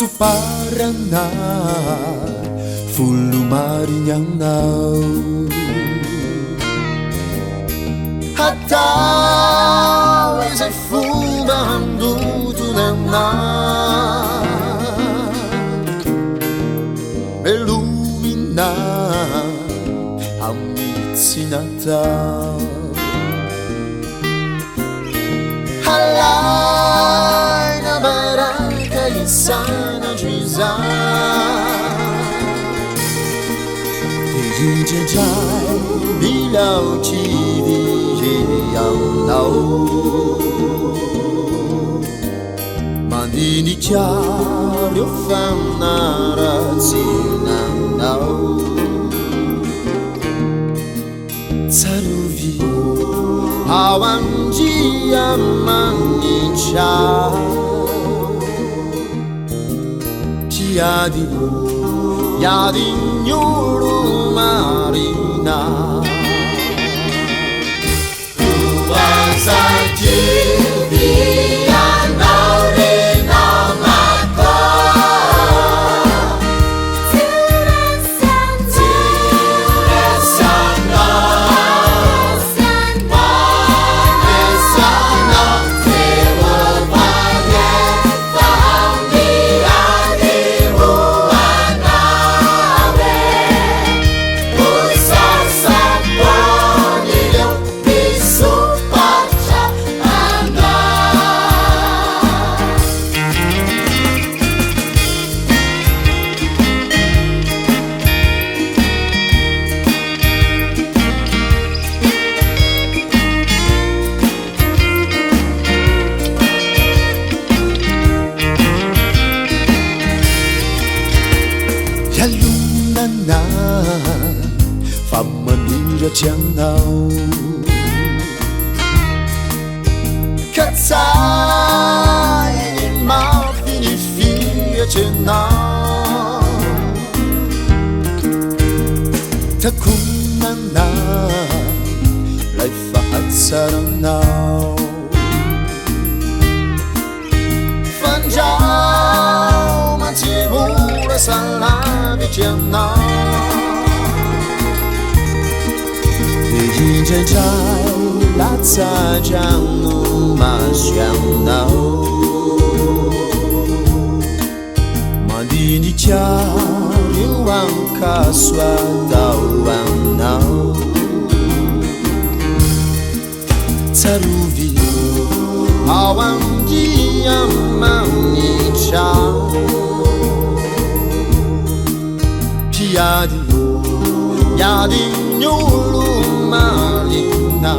Su Paraná Fulu Marinhanau Hatau e fumando tunena Belumina Amici Natal Halai na baraka insana juiza Teji jai bilau chivi yang nau Mandini chiaro fanara zinanau Saruvi awan dia manicha Tiadi yadi nyuru marina La luna na fa manira cianau Cazzai ma fini fia cenau Takuna na lai fa azzaranau Fangiau ma ti vuole salami cianau Deji jai la za jianu ma xianau Mandini chiari wanka sua dau wanau Saruvi awan dia manicha Tiadi yadi nyulu marina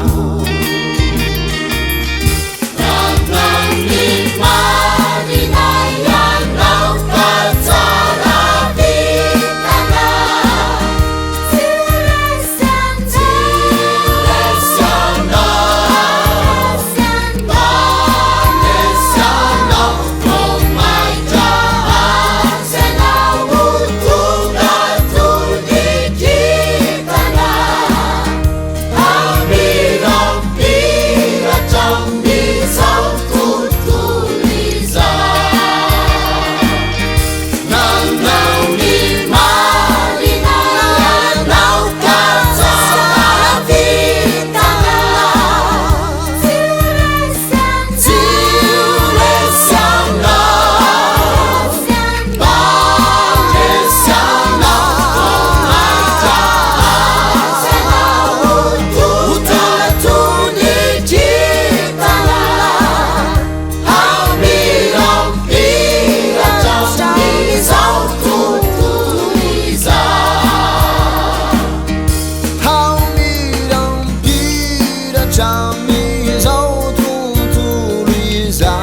Chami zau tu tu liza